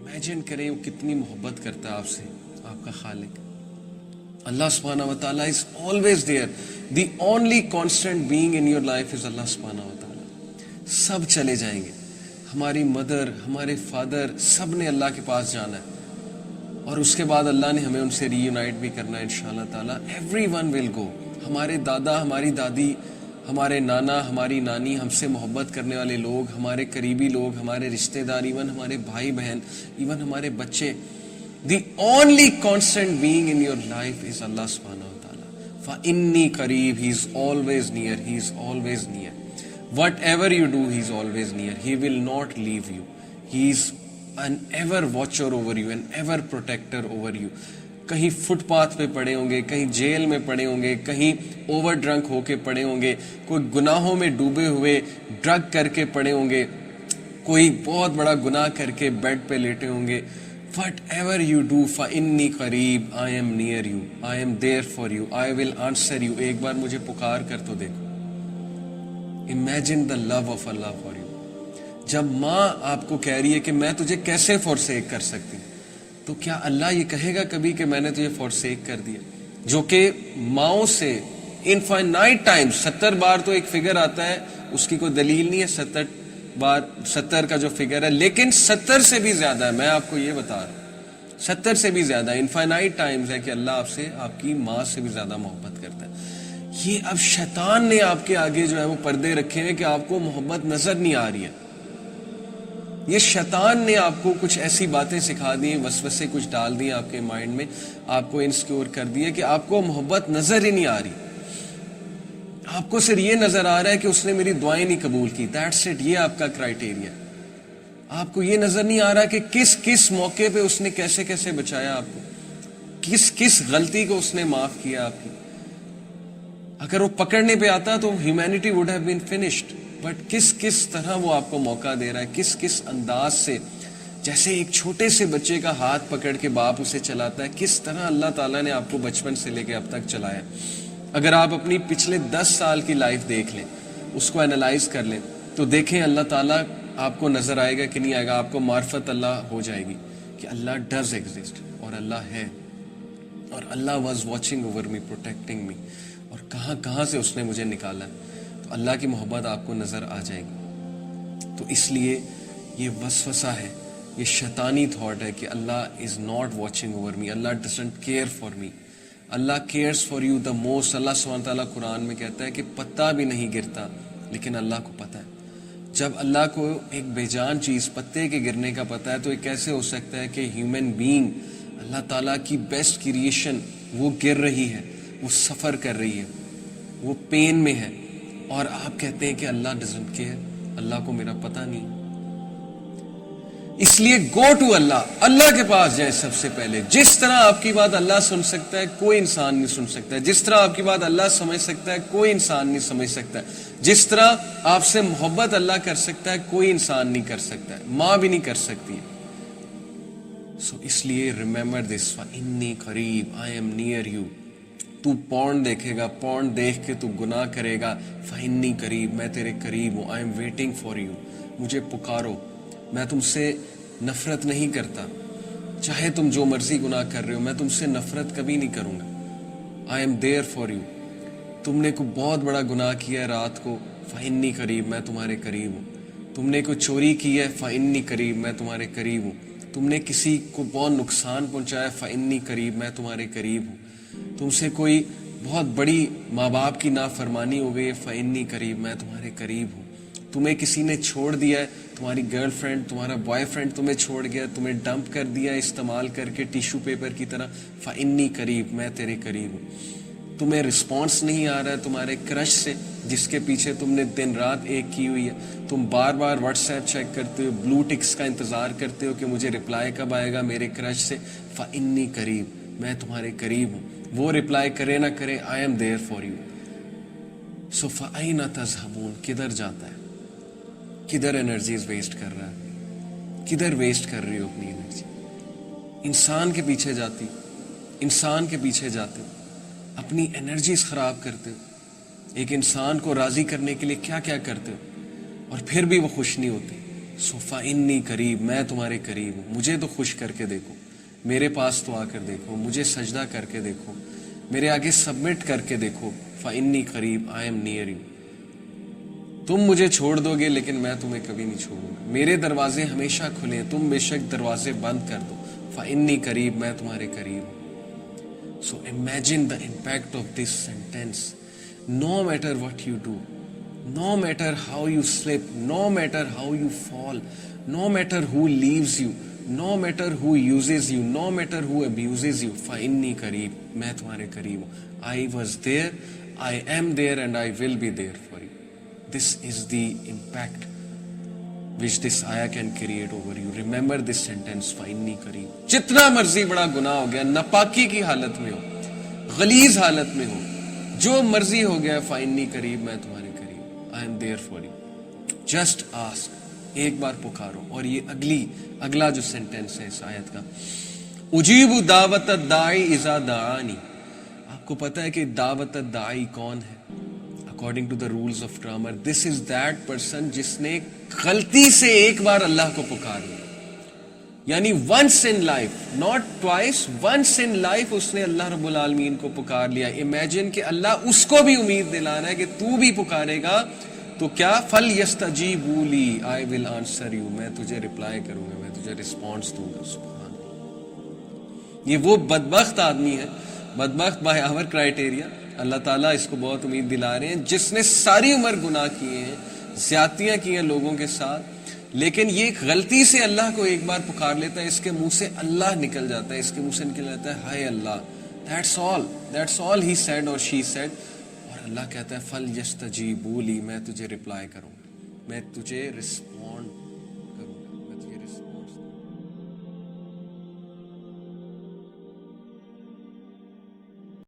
Imagine کریں وہ کتنی محبت کرتا ہے آپ سے، آپ کا خالق۔ اللہ سبحانہ و تعالیٰ is always there. The only constant being in your life is اللہ سبحانہ و تعالیٰ۔ سب چلے جائیں گے، ہماری مدر، ہمارے فادر، سب نے اللہ کے پاس جانا ہے، اور اس کے بعد اللہ نے ہمیں ان سے ری یونائٹ بھی کرنا ہے انشاءاللہ تعالیٰ۔ ایوری ون ول گو۔ ہمارے دادا، ہماری دادی، ہمارے نانا، ہماری نانی، ہم سے محبت کرنے والے لوگ، ہمارے قریبی لوگ، ہمارے رشتہ دار، ایون ہمارے بھائی بہن، ایون ہمارے بچے، the only constant being in your life is Allah subhanahu wa ta'ala. فَإِنِّي قَرِيب، He is always near, He is always near. Whatever you do, He is always near. He will not leave you. He is an ever watcher over you, an ever protector over you. کہیں fit path پہ پڑے ہوں گے، کہیں jail میں پڑے ہوں گے، کہیں اوور ڈرنک ہو کے پڑے ہوں گے، کوئی گناہوں میں ڈوبے ہوئے ڈرگ کر کے پڑے ہوں گے، کوئی بہت بڑا گناہ کر کے بیڈ پہ لیٹے ہوں گے۔ Whatever you do, فَإِنِّي قَرِيب، I am near you, I am there for you, I will answer you۔ ایک بار مجھے پکار کر تو دیکھو۔ Imagine the love of Allah for you۔ جب ماں آپ کو کہہ رہی ہے کہ میں تجھے کیسے forsake کر سکتی ہوں، تو کیا اللہ یہ کہے گا کبھی کہ میں نے تجھے forsake کر دیا؟ جو کہ ماؤں سے infinite times، 70 بار تو ایک فگر آتا ہے، اس کی کوئی دلیل نہیں ہے 70 بار، 70 کا جو فگر ہے، لیکن 70 سے بھی زیادہ ہے، میں آپ کو یہ بتا رہا ہوں 70 سے بھی زیادہ انفائنائٹ ٹائمز ہے کہ اللہ آپ سے، آپ کی ماں سے بھی زیادہ محبت کرتا ہے۔ یہ اب شیطان نے آپ کے آگے جو ہے وہ پردے رکھے ہیں کہ آپ کو محبت نظر نہیں آ رہی ہے۔ یہ شیطان نے آپ کو کچھ ایسی باتیں سکھا دی، وسوسے کچھ ڈال دیے آپ کے مائنڈ میں، آپ کو انسیکیور کر دیے کہ آپ کو محبت نظر ہی نہیں آ رہی۔ آپ کو صرف یہ نظر آ رہا ہے کہ اس نے میری دعائیں نہیں قبول کی، دیٹس اٹ، یہ آپ کا کرائٹیریا۔ آپ کو یہ نظر نہیں آ رہا کہ کس کس موقع پہ اس نے کیسے کیسے بچایا آپ کو، کس کس غلطی کو اس نے معاف کیا آپ کی۔ اگر وہ پکڑنے پہ آتا تو humanity would have been finished, but کس کس طرح وہ آپ کو موقع دے رہا ہے، کس کس انداز سے، جیسے ایک چھوٹے سے بچے کا ہاتھ پکڑ کے باپ اسے چلاتا ہے، کس طرح اللہ تعالیٰ نے آپ کو بچپن سے لے کے اب تک چلایا۔ اگر آپ اپنی پچھلے 10 سال کی لائف دیکھ لیں، اس کو انالائز کر لیں، تو دیکھیں اللہ تعالیٰ آپ کو نظر آئے گا کہ نہیں آئے گا، آپ کو معرفت اللہ ہو جائے گی کہ اللہ ڈز ایگزسٹ، اور اللہ ہے، اور Allah was watching over me, protecting me, اور کہاں کہاں سے اس نے مجھے نکالا ہے۔ تو اللہ کی محبت آپ کو نظر آ جائے گی۔ تو اس لیے یہ وسوسہ ہے، یہ شیطانی تھاٹ ہے کہ Allah is not watching over me, Allah doesn't care for me. Allah cares for you the most. Allah سبحانہ تعالیٰ قرآن میں کہتا ہے کہ پتا بھی نہیں گرتا لیکن اللہ کو پتہ ہے۔ جب اللہ کو ایک بے جان چیز پتے کے گرنے کا پتہ ہے تو یہ کیسے ہو سکتا ہے کہ ہیومن بینگ، اللہ تعالیٰ کی بیسٹ کریشن، وہ گر رہی ہے، وہ سفر کر رہی ہے، وہ پین میں ہے، اور آپ کہتے ہیں کہ اللہ ڈزنٹ کیئر، اللہ کو میرا پتہ نہیں۔ اس لیے گو ٹو اللہ، اللہ کے پاس جائیں سب سے پہلے۔ جس طرح آپ کی بات اللہ سن سکتا ہے کوئی انسان نہیں سن سکتا ہے، جس طرح آپ کی بات اللہ سمجھ سکتا ہے کوئی انسان نہیں سمجھ سکتا ہے، جس طرح آپ سے محبت اللہ کر سکتا ہے کوئی انسان نہیں کر سکتا ہے، ماں بھی نہیں کر سکتی ہے۔ سو اس لیے ریممبر دس، فَإِنِّي قَرِيب، I am near you۔ تو پورن دیکھے گا، پورن دیکھ کے تو گناہ کرے گا، فَإِنِّي قَرِيب، میں تیرے قریب ہوں، I am waiting for you، مجھے پکارو، میں تم سے نفرت نہیں کرتا، چاہے تم جو مرضی گناہ کر رہے ہو، میں تم سے نفرت کبھی نہیں کروں گا، I am there for you۔ تم نے کوئی بہت بڑا گناہ کیا ہے رات کو، فَإِنِّي قَرِيب، میں تمہارے قریب ہوں۔ تم نے کوئی چوری کی ہے، فَإِنِّي قَرِيب، میں تمہارے قریب ہوں۔ تم نے کسی کو بہت نقصان پہنچایا، فَإِنِّي قَرِيب، میں تمہارے قریب ہوں۔ تم سے کوئی بہت بڑی ماں باپ کی نافرمانی ہو گئی ہے، فَإِنِّي قَرِيب، میں تمہارے قریب ہوں۔ تمہیں کسی نے چھوڑ دیا ہے، تمہاری گرل فرینڈ، تمہارا بوائے فرینڈ تمہیں چھوڑ گیا، تمہیں ڈمپ کر دیا استعمال کر کے ٹیشو پیپر کی طرح، فَإِنِّي قَرِيب، میں تیرے قریب ہوں۔ تمہیں رسپانس نہیں آ رہا ہے تمہارے کرش سے، جس کے پیچھے تم نے دن رات ایک کی ہوئی ہے، تم بار بار واٹس ایپ چیک کرتے ہو، بلو ٹکس کا انتظار کرتے ہو کہ مجھے رپلائی کب آئے گا میرے کرش سے، فَإِنِّي قَرِيب، میں تمہارے قریب ہوں۔ وہ رپلائی کرے نہ کرے، I am there for you۔ سو فَأَيْنَ تَذْهَبُونَ، کدھر جاتا ہے، کدھر انرجیز ویسٹ کر رہا ہے، کدھر ویسٹ کر رہی ہو اپنی انرجی؟ انسان کے پیچھے جاتی، انسان کے پیچھے جاتے، اپنی انرجیز خراب کرتے ہو، ایک انسان کو راضی کرنے کے لیے کیا کیا کرتے ہو، اور پھر بھی وہ خوش نہیں ہوتے، سو فإنی قریب، میں تمہارے قریب ہوں. مجھے تو خوش کر کے دیکھو، میرے پاس تو آ کر دیکھو، مجھے سجدہ کر کے دیکھو، میرے آگے سبمٹ کر کے دیکھو. فإنی قریب، آئی ایم نیئر یو. تم مجھے چھوڑ دو گے لیکن میں تمہیں کبھی نہیں چھوڑوں گا. میرے دروازے ہمیشہ کھلے ہیں، تم بے شک دروازے بند کر دو. فإنی قریب، میں تمہارے قریب ہوں. So imagine the impact of this sentence. No matter what you do, no matter how you slip, no matter how you fall, no matter who leaves you, no matter who uses you, no matter who abuses you, فإنی قریب، میں تمہارے قریب ہوں. I was there, I am there and I will be there for you. This is the impact which this ayah can create over you. Remember this sentence, فإنی قریب. جتنا مرضی بڑا گناہ ہو گیا، ناپاکی کی حالت میں ہو، غلیظ حالت میں ہو، جو مرضی ہو گیا، فإنی قریب، میں تمہارے قریب. I am there for you. Just ask. ایک بار پکارو. اور یہ اگلا جو سینٹینس ہے اس آیت کا، اجیب دعوت الداعی اذا دعانی. آپ کو پتہ ہے کہ دعوت الداعی کون ہے؟ According to the rules of grammar, this is that person جس نے غلطی سے ایک بار اللہ کو پکار لیا. یعنی once in life, not twice, once in life اس نے اللہ رب العالمین کو پکار لیا. Imagine کہ اللہ اس کو بھی امید دلا رہا ہے کہ تو بھی پکارے گا تو کیا، فَلْيَسْتَجِيبُوا لِي, I will answer you. میں تجھے رپلائی کروں گا، میں تجھے رسپانس دوں گا. سبحان اللہ. یہ وہ بدبخت آدمی ہے، بدبخت بائی آور کرائٹیریا. اللہ تعالیٰ اس کو بہت امید دلا رہے ہیں جس نے ساری عمر گناہ کیے ہیں، زیادتیاں کی ہیں لوگوں کے ساتھ، لیکن یہ غلطی سے اللہ کو ایک بار پکار لیتا ہے، اس کے منہ سے اللہ نکل جاتا ہے، اس کے منہ سے نکل جاتا ہے ہائے اللہ. That's all he said or she said. اور اللہ کہتا ہے فَلْيَسْتَجِيبُوا لِي, میں تجھے رپلائی کروں گا، میں تجھے رسپونڈ